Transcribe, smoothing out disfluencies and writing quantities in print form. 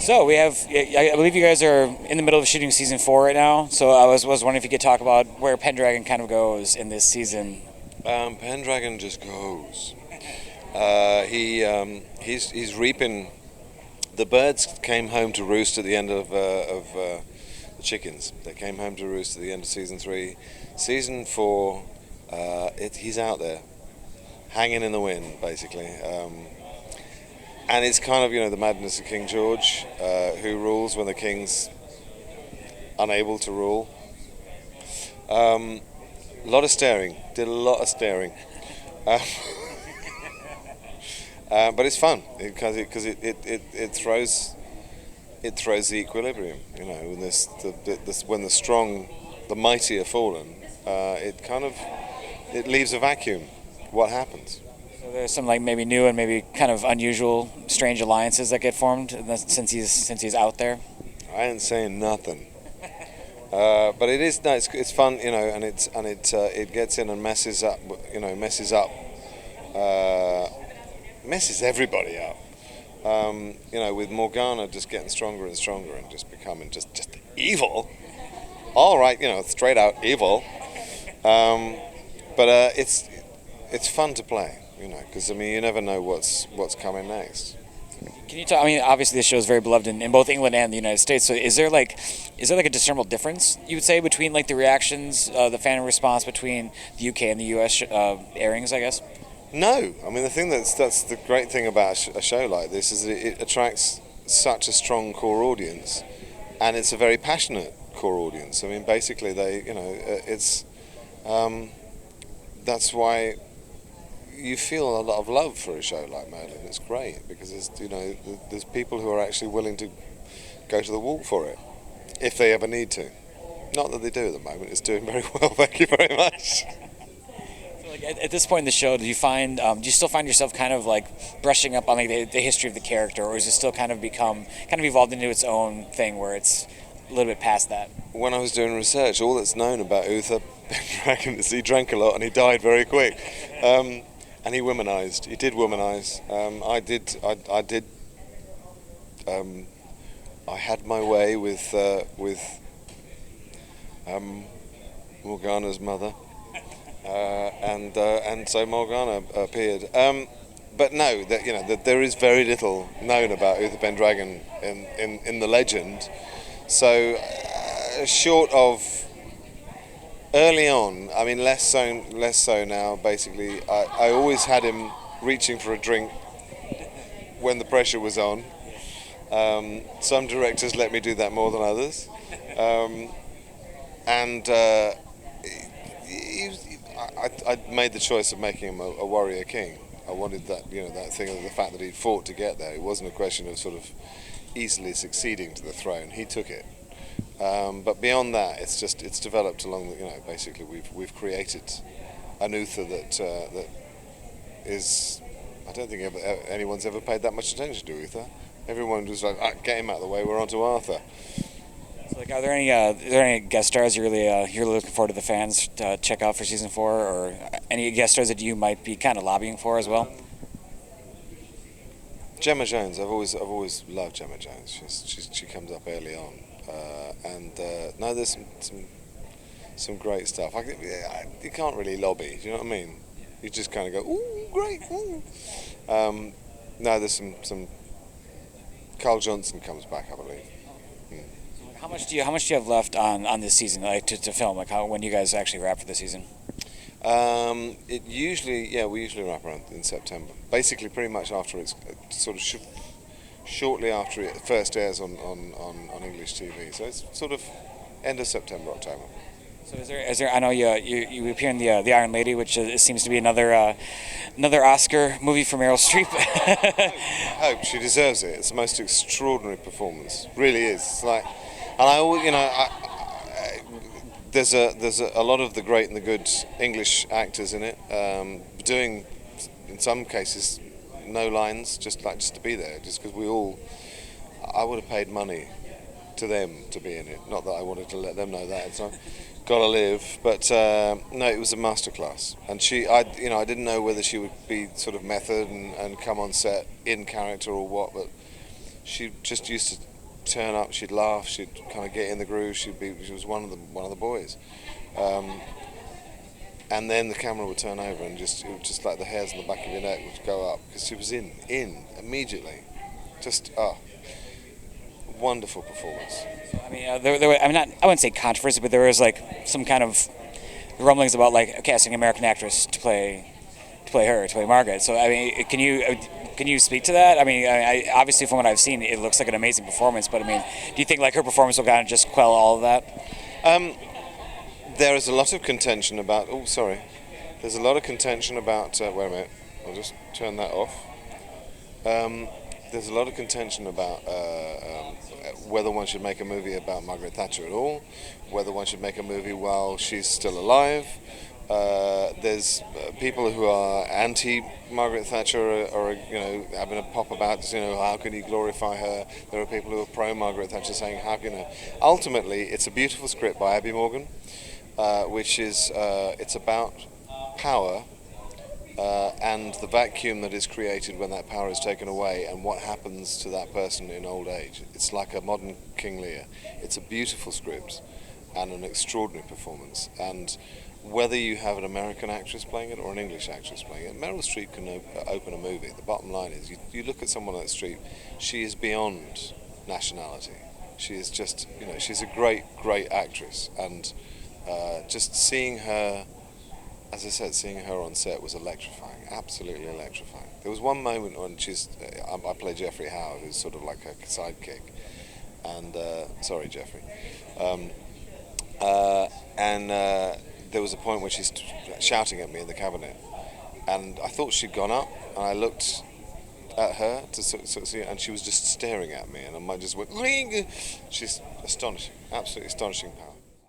So we have, I believe you guys are in the middle of shooting season 4 right now. So I was wondering if you could talk about where Pendragon kind of goes in this season. Pendragon just goes. He's reaping. The birds came home to roost at the end of the chickens. They came home to roost at the end of season 3. Season 4, he's out there, hanging in the wind, basically. And it's kind of, the madness of King George, who rules when the king's unable to rule. A lot of staring. Did a lot of staring. But it's fun because it throws the equilibrium. When the strong, the mighty are fallen, it leaves a vacuum. What happens? So there's some maybe new and maybe kind of unusual, strange alliances that get formed since he's out there. I ain't saying nothing. But it is nice. It's fun, and it gets in and messes everybody up. With Morgana just getting stronger and stronger and just becoming just evil. All right, straight out evil. But it's fun to play, because you never know what's coming next. Can you talk? Obviously this show is very beloved in both England and the United States. So is there a discernible difference, you would say, between the reactions, the fan response between the UK and the US airings, I guess? No, the thing that's the great thing about a show like this is that it attracts such a strong core audience, and it's a very passionate core audience. Basically it's that's why you feel a lot of love for a show like Merlin. It's great because there's people who are actually willing to go to the wall for it if they ever need to. Not that they do at the moment. It's doing very well. Thank you very much. At this point in the show, do you still find yourself kind of brushing up on the history of the character, or is it still kind of evolved into its own thing where it's a little bit past that? When I was doing research, all that's known about Uther Pendragon is he drank a lot and he died very quick, and he womanized. He did womanize. I had my way with Morgana's mother. And so Morgana appeared. But no, that there is very little known about Uther Pendragon in the legend. So short of early on, less so now. Basically, I always had him reaching for a drink when the pressure was on. Some directors let me do that more than others, I made the choice of making him a warrior king. I wanted that, that thing of the fact that he fought to get there. It wasn't a question of sort of easily succeeding to the throne. He took it. But beyond that, it's developed along the, basically we've created an Uther that is, I don't think anyone's ever paid that much attention to Uther. Everyone was like, get him out of the way, we're on to Arthur. So, are there any guest stars you're looking forward to the fans to check out for season 4, or any guest stars that you might be kind of lobbying for as well? Gemma Jones. I've always loved Gemma Jones. She comes up early on, no, there's some great stuff. You can't really lobby. Do you know what I mean? You just kind of go, ooh, great. Ooh. No, there's some. Carl Johnson comes back, I believe. How much do you have left on this season, to film? When do you guys actually wrap for the season? We usually wrap around in September. Basically, pretty much after it's sort of shortly after it first airs on English TV. So it's sort of end of September, October. So is there? I know you appear in the Iron Lady, which seems to be another Oscar movie for Meryl Streep. I hope she deserves it. It's the most extraordinary performance. Really is. It's and I always, there's a lot of the great and the good English actors in it, doing in some cases no lines, just to be there, just because I would have paid money to them to be in it. Not that I wanted to let them know that. It's gotta live, but no, it was a masterclass. And I didn't know whether she would be sort of method and come on set in character or what, but she just used to turn up, she'd laugh, she'd kind of get in the groove. She was one of the boys. And then the camera would turn over and it would just like the hairs on the back of your neck would go up because she was in immediately. Just wonderful performance. I mean, I wouldn't say controversy, but there was like some kind of rumblings about like casting an American actress to play Margaret. So I mean, can you speak to that? I mean, obviously from what I've seen, it looks like an amazing performance. But I mean, do you think like her performance will kind of just quell all of that? There is a lot of contention about. Oh, sorry. There's a lot of contention about. Wait a minute. I'll just turn that off. There's a lot of contention about whether one should make a movie about Margaret Thatcher at all, whether one should make a movie while she's still alive. There's people who are anti-Margaret Thatcher are having a pop about how can you glorify her. There are people who are pro-Margaret Thatcher saying how can. Ultimately, it's a beautiful script by Abby Morgan, which is it's about power. And the vacuum that is created when that power is taken away and what happens to that person in old age. It's like a modern King Lear. It's a beautiful script and an extraordinary performance. And whether you have an American actress playing it or an English actress playing it, Meryl Streep can open a movie. The bottom line is you look at someone like Streep, she is beyond nationality. She is just, she's a great, great actress. And just seeing her, as I said, seeing her on set was electrifying, absolutely electrifying. There was one moment when I play Jeffrey Howe, who's sort of like a sidekick, and sorry, Jeffrey, and there was a point where she's shouting at me in the cabinet, and I thought she'd gone up, and I looked at her to sort of see, and she was just staring at me, and I just went, ring. She's astonishing, absolutely astonishing power.